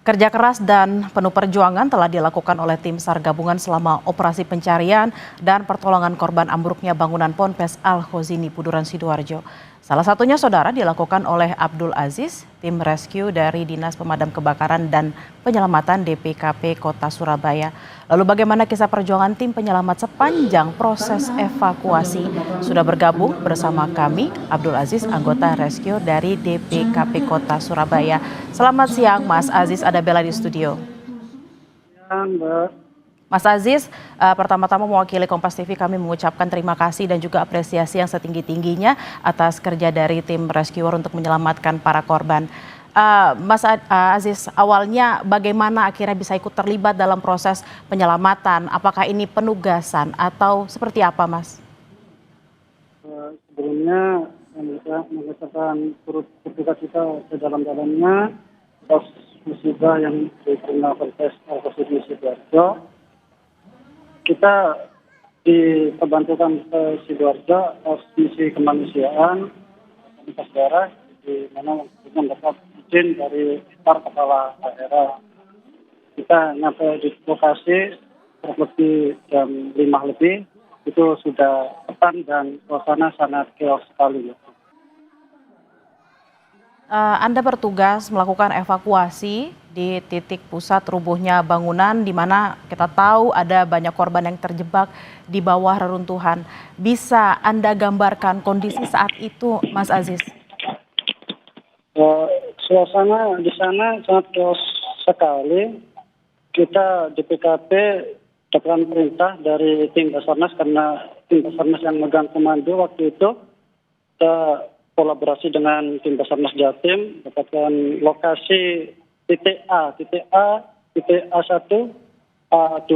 Kerja keras dan penuh perjuangan telah dilakukan oleh tim SAR gabungan selama operasi pencarian dan pertolongan korban ambruknya bangunan Ponpes Al-Khozini Buduran Sidoarjo. Salah satunya saudara dilakukan oleh Abdul Aziz, tim rescue dari Dinas Pemadam Kebakaran dan Penyelamatan DPKP Kota Surabaya. Lalu bagaimana kisah perjuangan tim penyelamat sepanjang proses evakuasi? Sudah bergabung bersama kami Abdul Aziz, anggota rescue dari DPKP Kota Surabaya. Selamat siang Mas Aziz, ada Bella di studio. Ya, Mbak. Mas Aziz, pertama-tama mewakili Kompas TV kami mengucapkan terima kasih dan juga apresiasi yang setinggi-tingginya atas kerja dari tim rescuer untuk menyelamatkan para korban. Mas Aziz, awalnya bagaimana akhirnya bisa ikut terlibat dalam proses penyelamatan? Apakah ini penugasan atau seperti apa, Mas? Sebelumnya saya mengucapkan turut berduka cita sedalam-dalamnya atas musibah yang diterima Ponpes Al-Khozini Sidoarjo. Kita diperbantukan ke Sidoarjo atas misi kemanusiaan lintas daerah di mana mendapat izin dari kepala daerah. Kita nyampe di lokasi kurang lebih jam 5 lebih, itu sudah petang dan suasana sangat chaos sekali. Anda bertugas melakukan evakuasi di titik pusat rubuhnya bangunan di mana kita tahu ada banyak korban yang terjebak di bawah reruntuhan. Bisa Anda gambarkan kondisi saat itu, Mas Aziz? Suasana di sana sangat chaos sekali. Kita di PKP dapatkan perintah dari tim Basarnas karena tim Basarnas yang megang komando waktu itu. Kita kolaborasi dengan tim Basarnas Jatim, dapatkan lokasi titik A, titik A1, A2.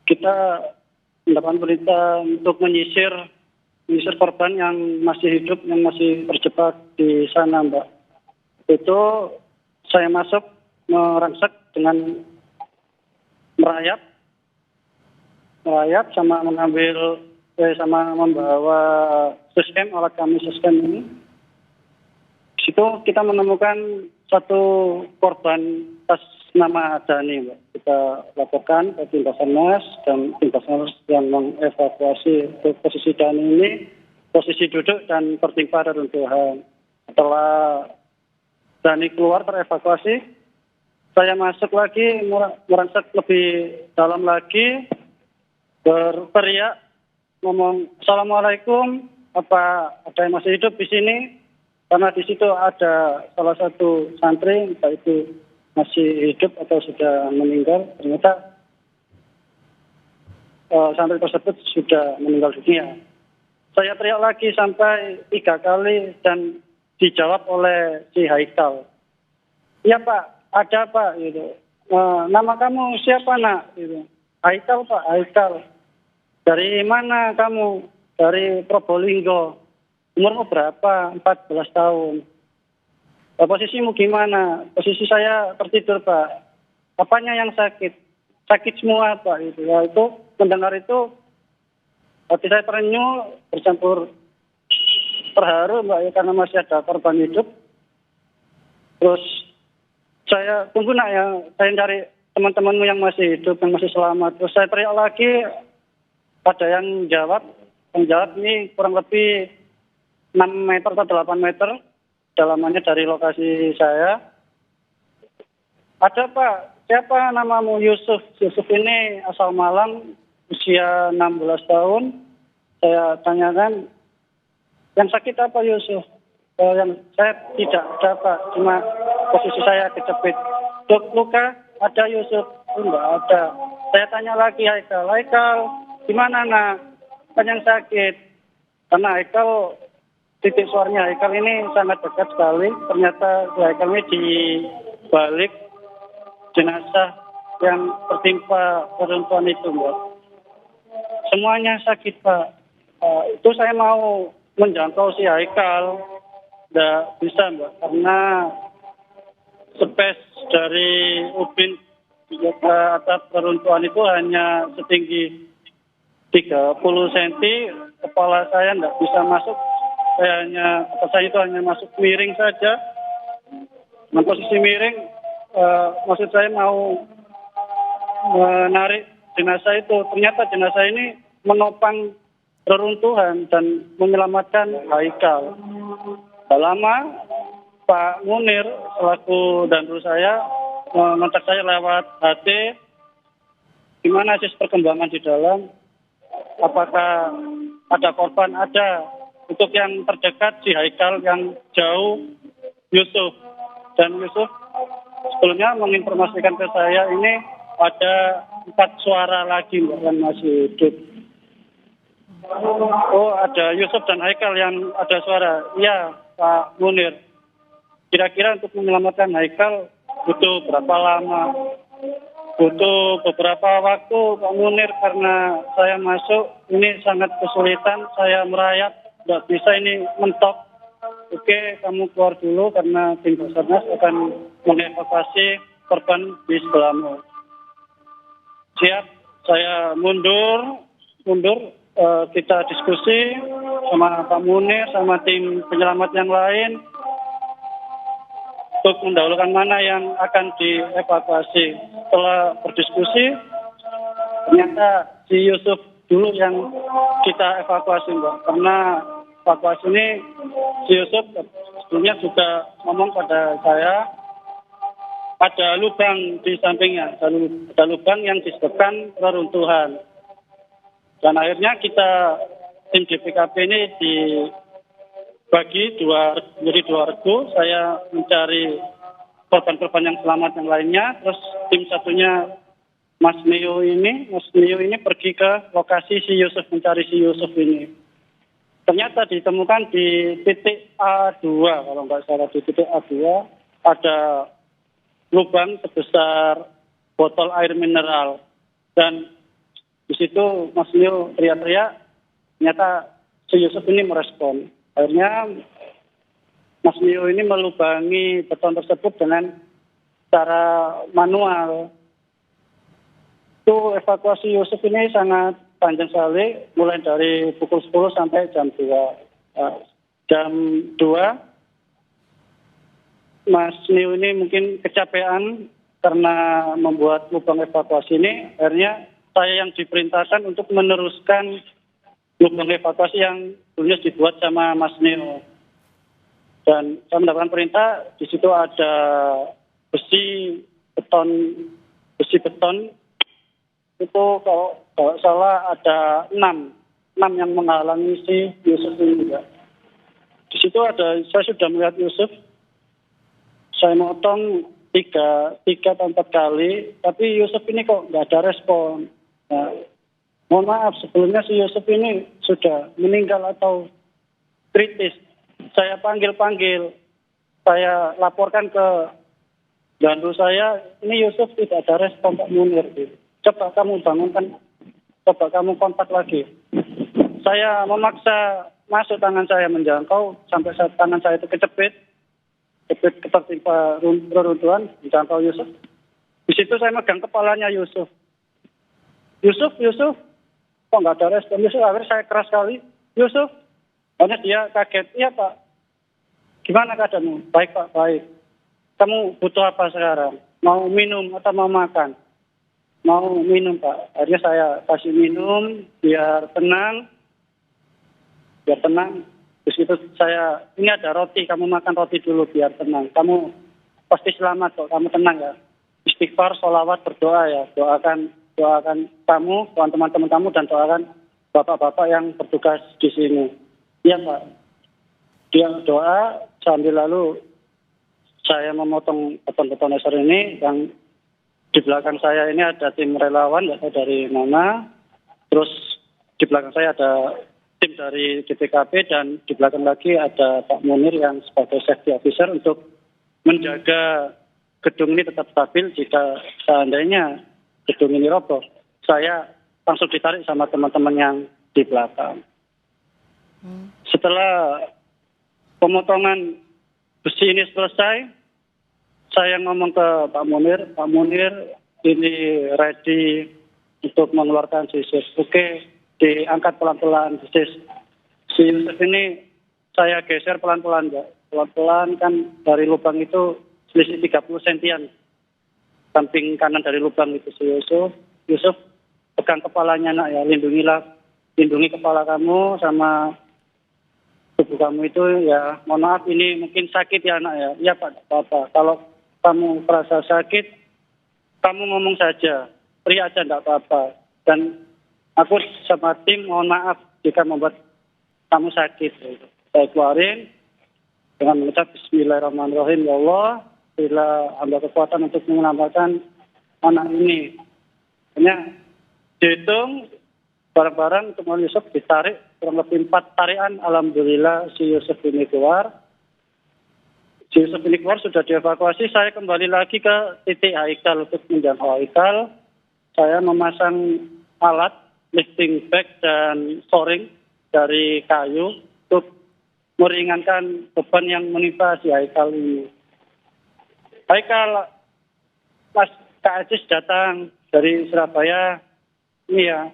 Kita mendapatkan perintah untuk menyisir korban yang masih hidup, yang masih terjebak di sana, Mbak. Itu saya masuk merangsek dengan merayap sama membawa sistem alat kami sistem ini. Di situ kita menemukan satu korban atas nama Dani, Mbak. Kita laporkan ke tim Basarnas dan tim Basarnas yang mengevakuasi posisi Dani ini, posisi duduk dan tertimpa reruntuhan. Setelah Dani keluar terevakuasi, saya masuk lagi merangsek lebih dalam lagi, berteriak ngomong Assalamualaikum, apa ada yang masih hidup di sini? Karena di situ ada salah satu santri, entah itu masih hidup atau sudah meninggal. Ternyata santri tersebut sudah meninggal dunia. Saya teriak lagi sampai 3 kali dan dijawab oleh si Haikal. Iya Pak, ada Pak. Gitu. Nama kamu siapa nak? Gitu. Haikal Pak, Haikal. Dari mana kamu? Dari Probolinggo. Umurmu berapa? 14 tahun. Posisimu gimana? Posisi saya tertidur Pak. Apanya yang sakit? Sakit semua Pak. Gitu. Ya, itu mendengar itu hati saya terenyuh, bercampur terharu Mbak ya, karena masih ada korban hidup. Terus saya tunggu nak ya, saya cari teman-temanmu yang masih hidup, yang masih selamat. Terus saya teriak lagi, ada yang jawab ini kurang lebih 6 meter atau 8 meter dalamannya dari lokasi saya. Ada Pak, siapa namamu? Yusuf. Yusuf ini asal Malang, usia 16 tahun. Saya tanyakan, yang sakit apa Yusuf? Yang saya tidak ada Pak, cuma posisi saya kejepit. Dok, luka? Ada Yusuf? Enggak ada. Saya tanya lagi Haikal, gimana nak? Kan yang sakit. Karena Haikal, titik suaranya Haikal ini sangat dekat sekali. Ternyata Haikal ini di balik jenazah yang tertimpa reruntuhan itu, Mbak. Semuanya sakit Pak. Itu saya mau menjangkau si Haikal. Tidak bisa Mbak, karena space dari ubin ke atas reruntuhan itu hanya setinggi 30 cm, kepala saya tidak bisa masuk, saya itu hanya masuk miring saja. Dengan posisi miring, maksud saya mau menarik jenazah itu. Ternyata jenazah ini menopang reruntuhan dan menyelamatkan Haikal. Tak lama Pak Munir selaku danru saya mengontak saya lewat HT, gimana sih perkembangan di dalam, apakah ada korban? Ada. Untuk yang terdekat si Haikal, yang jauh Yusuf. Dan Yusuf sebelumnya menginformasikan ke saya ini ada 4 suara lagi Mbak, yang masih hidup. Oh, ada Yusuf dan Haikal yang ada suara. Iya, Pak Munir. Kira-kira untuk menyelamatkan Haikal butuh berapa lama? Butuh beberapa waktu Pak Munir, karena saya masuk ini sangat kesulitan. Saya merayap, nggak bisa ini mentok. Oke, kamu keluar dulu karena tim Basarnas akan mengevakuasi korban di sebelahmu. Siap, saya mundur. Kita diskusi sama Pak Munir, sama tim penyelamat yang lain untuk mendahulukan mana yang akan dievakuasi. Setelah berdiskusi, ternyata si Yusuf dulu yang kita evakuasi Mbak. Karena evakuasi ini si Yusuf sebelumnya juga ngomong pada saya, ada lubang di sampingnya, ada lubang yang disebabkan reruntuhan. Dan akhirnya kita, tim DPKP ini dibagi menjadi dua regu. Saya mencari korban-korban yang selamat yang lainnya. Terus tim satunya Mas Nio ini pergi ke lokasi si Yusuf, mencari si Yusuf ini. Ternyata ditemukan di titik A2, kalau nggak salah di titik A2 ada lubang sebesar botol air mineral. Dan di situ Mas Nio teriak-teriak, ternyata si Yusuf ini merespon. Akhirnya Mas Nio ini melubangi beton tersebut dengan cara manual. Itu evakuasi Yusuf ini sangat panjang sekali, mulai dari pukul 10 sampai jam 2. Jam 2, Mas Nio ini mungkin kecapean karena membuat lubang evakuasi ini. Akhirnya saya yang diperintahkan untuk meneruskan lubang evakuasi yang dulunya dibuat sama Mas Nio. Dan saya mendapatkan perintah, di situ ada besi beton itu kalau salah ada 6 yang menghalangi si Yusuf ini juga. Di situ saya sudah melihat Yusuf, saya motong 3 atau 4 kali, tapi Yusuf ini kok nggak ada respon. Nah, mohon maaf, sebelumnya si Yusuf ini sudah meninggal atau kritis. Saya panggil, saya laporkan ke dandu saya, ini Yusuf tidak ada respon Pak Munir. Coba kamu bangunkan, coba kamu kontak lagi. Saya memaksa masuk, tangan saya menjangkau, sampai saat tangan saya itu kecepit ketertimpa reruntuhan, menjangkau Yusuf. Di situ saya megang kepalanya Yusuf, kok nggak ada respon Yusuf. Akhirnya saya keras sekali, Yusuf. Hanya dia kaget. Iya Pak, gimana keadaanmu? Baik Pak, baik. Kamu butuh apa sekarang? Mau minum atau mau makan? Mau minum Pak. Akhirnya saya kasih minum biar tenang. Terus itu saya, ini ada roti, kamu makan roti dulu biar tenang. Kamu pasti selamat kok, kamu tenang ya. Istighfar, sholawat, berdoa ya. Doakan kamu, teman-teman kamu, dan doakan bapak-bapak yang bertugas di sini. Iya Pak. Dia doa sambil lalu saya memotong beton-beton laser ini. Yang di belakang saya ini ada tim relawan, nggak tahu dari mana. Terus di belakang saya ada tim dari DPKP, dan di belakang lagi ada Pak Munir yang sebagai safety officer untuk menjaga gedung ini tetap stabil. Jika seandainya gedung ini roboh, saya langsung ditarik sama teman-teman yang di belakang. Setelah pemotongan besi ini selesai, saya ngomong ke Pak Munir, ini ready untuk mengeluarkan si Yusuf. Oke, diangkat pelan-pelan. Si Yusuf ini saya geser pelan-pelan, ya. Pelan-pelan kan dari lubang itu selisih 30 sentian samping kanan dari lubang itu si Yusuf. Yusuf pegang kepalanya nak ya, lindungi kepala kamu sama tubuh kamu itu ya. Mohon maaf ini mungkin sakit ya nak ya. Iya Pak, apa-apa. Kalau kamu merasa sakit, kamu ngomong saja, teriak aja enggak apa-apa. Dan aku sama tim mohon maaf jika membuat kamu sakit. Saya keluarin dengan mengucap Bismillahirrahmanirrahim, ya Allah, bila hamba kekuatan untuk menyelamatkan anak ini. Hanya dihitung barang-barang untuk Yusuf ditarik kurang lebih 4 tarikan. Alhamdulillah si Yusuf ini keluar. Si Yusuf ini keluar sudah dievakuasi. Saya kembali lagi ke titik Haikal untuk menjangkau Haikal. Saya memasang alat lifting bag dan shoring dari kayu untuk meringankan beban yang menimpa si Haikal ini. Haikal, Mas Kak Ajis datang dari Surabaya, ini ya,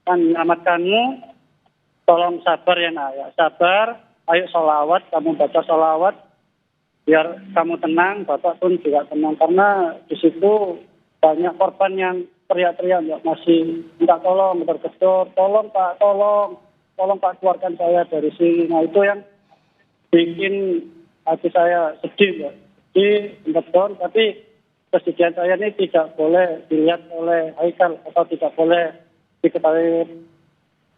kan menyelamatkanmu, tolong sabar ya nak, ya sabar, ayo sholawat, kamu baca sholawat, biar kamu tenang, Bapak pun juga tenang, karena di situ banyak korban yang teriak-teriak, ya, masih minta tolong, bergedor, tolong Pak, tolong Pak, keluarkan saya dari sini. Nah itu yang bikin hati saya sedih, ya. Sedih, bergedor, tapi kesedihan saya ini tidak boleh dilihat oleh Haikal atau tidak boleh diketahui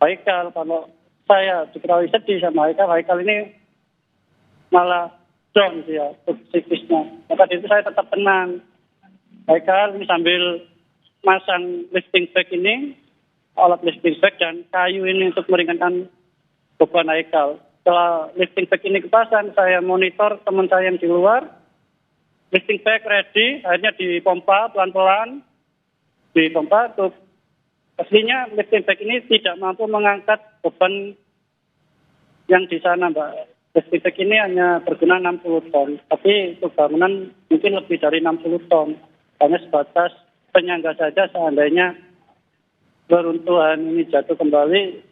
Haikal. Kalau saya diketahui sedih sama Haikal, Haikal ini malah down dia psikisnya. Maka itu saya tetap tenang. Haikal ini sambil masang lifting bag ini, alat lifting bag dan kayu ini untuk meringankan beban Haikal. Setelah lifting bag ini kepasang, saya monitor teman saya yang di luar. Lifting bag ready, akhirnya dipompa pelan-pelan. Dipompa untuk aslinya lifting bag ini tidak mampu mengangkat beban yang di sana, Mbak. Lifting bag ini hanya berguna 60 ton, tapi untuk bangunan mungkin lebih dari 60 ton. Hanya sebatas penyangga saja seandainya beruntuhan ini jatuh kembali,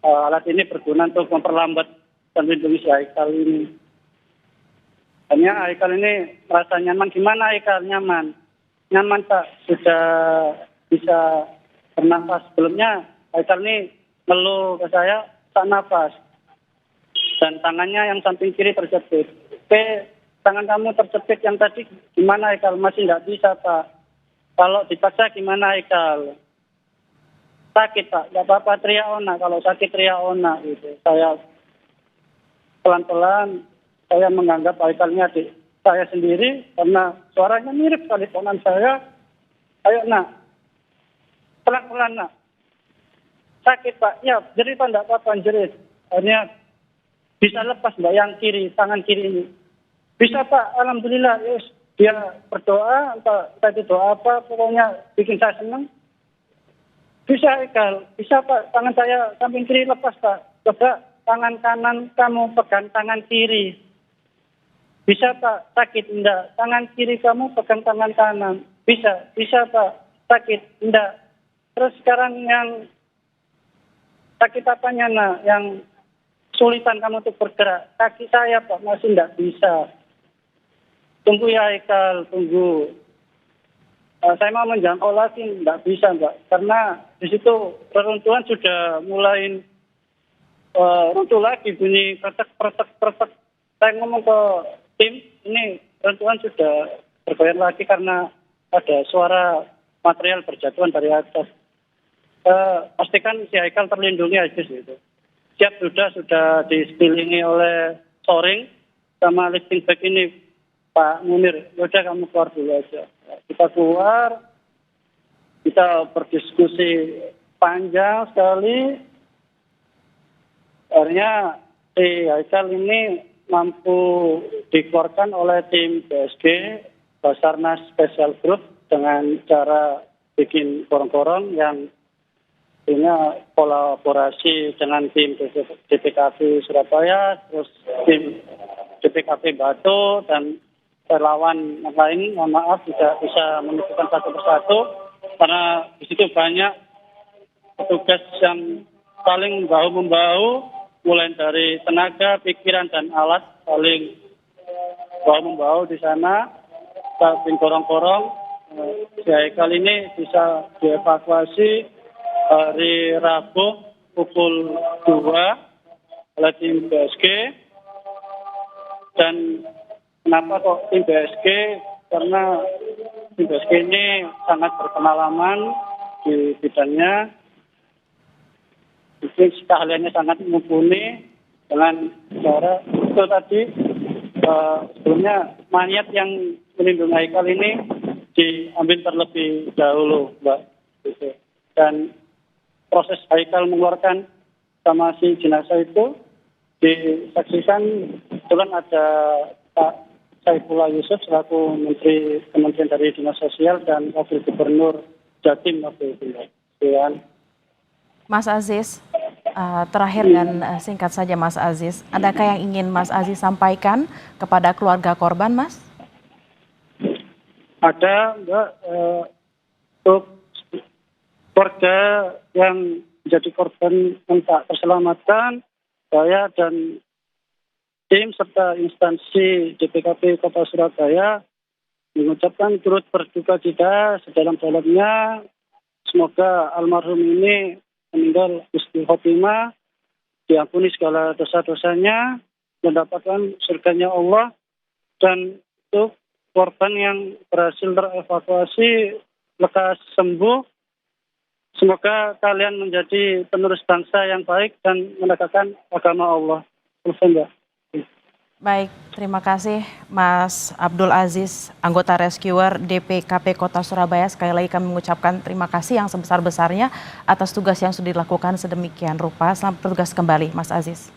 alat ini berguna untuk memperlambat dan melindungi si Haikal ini. Hanya Haikal ini merasa nyaman. Gimana Haikal? Nyaman? Nyaman Pak, sudah bisa bernafas. Sebelumnya Haikal ini ngeluh ke saya, tak nafas. Dan tangannya yang samping kiri terjepit. Oke, tangan kamu terjepit yang tadi gimana Haikal? Masih nggak bisa Pak. Kalau dipaksa gimana Haikal? Sakit Pak, nggak apa-apa teriak ona. Kalau sakit teriak ona gitu. Saya pelan-pelan, saya menganggap Haikal ini adik saya sendiri karena suaranya mirip sekali dengan saya. Ayo nak, pelan-pelan nak. Sakit Pak, ya jerit Pak, enggak apa-apa jerit. Akhirnya bisa lepas Mbak yang kiri, tangan kiri ini. Bisa Pak, alhamdulillah. Yes. Dia berdoa, entah itu doa apa, pokoknya bikin saya senang. Bisa Haikal, bisa Pak, tangan saya samping kiri lepas Pak. Coba tangan kanan kamu pegang tangan kiri. Bisa Pak, sakit enggak? Tangan kiri kamu pegang tangan kanan. Bisa Pak, sakit enggak? Terus sekarang yang sakit apanya nak? Yang kesulitan kamu untuk bergerak. Kaki saya Pak masih enggak bisa. Tunggu ya Haikal, tunggu. Saya mau menjangkau lagi, enggak bisa Mbak. Karena di situ reruntuhan sudah mulai runtuh lagi, bunyi kretek. Saya ngomong ke tim, ini reruntuhan sudah bergoyang lagi karena ada suara material berjatuhan dari atas. Pastikan si Haikal terlindungi aja gitu. Siap sudah disepilingi oleh shoring sama lifting bag ini Pak Munir. Yaudah kamu keluar dulu aja. Kita keluar, kita berdiskusi panjang sekali. Akhirnya si Haikal ini mampu dikeluarkan oleh tim BSG, Basarnas Special Group, dengan cara bikin korong-korong yang punya kolaborasi dengan tim DPKB Surabaya, terus tim DPKB Batu, dan relawan yang lain. Mohon maaf tidak bisa menyebutkan satu persatu, karena di situ banyak petugas yang saling bahu-membahu, mulai dari tenaga, pikiran, dan alat saling bahu-membahu di sana. Kita bikin korong-korong, si Haikal ini bisa dievakuasi hari Rabu pukul 2 oleh tim BSG. Dan kenapa kok tim BSG? Karena tim BSG ini sangat berpengalaman di bidangnya. Mungkin keahliannya sangat mumpuni dengan cara itu tadi. Sebelumnya mayat yang melindungi Haikal ini diambil terlebih dahulu, Mbak. Gitu. Dan proses Haikal mengeluarkan sama si jenazah itu disaksikan kebetulan ada Pak Saifullah Yusuf selaku Menteri Kementerian dari Dinas Sosial dan Wakil Gubernur Jatim waktu itu, Mbak. Mas Aziz, terakhir dan singkat saja Mas Aziz, adakah yang ingin Mas Aziz sampaikan kepada keluarga korban, Mas? Ada, Mbak, untuk keluarga yang menjadi korban yang tak terselamatkan, saya dan tim serta instansi DPKP Kota Surabaya mengucapkan turut berduka cita sedalam-dalamnya. Semoga almarhum ini meninggal husnul khotimah, diampuni segala dosa-dosanya, mendapatkan surganya Allah, dan untuk korban yang berhasil terevakuasi lekas sembuh. Semoga kalian menjadi penerus bangsa yang baik dan menegakkan agama Allah. Baik, terima kasih Mas Abdul Aziz, anggota Rescuer DPKP Kota Surabaya. Sekali lagi kami mengucapkan terima kasih yang sebesar-besarnya atas tugas yang sudah dilakukan sedemikian rupa. Selamat bertugas kembali, Mas Aziz.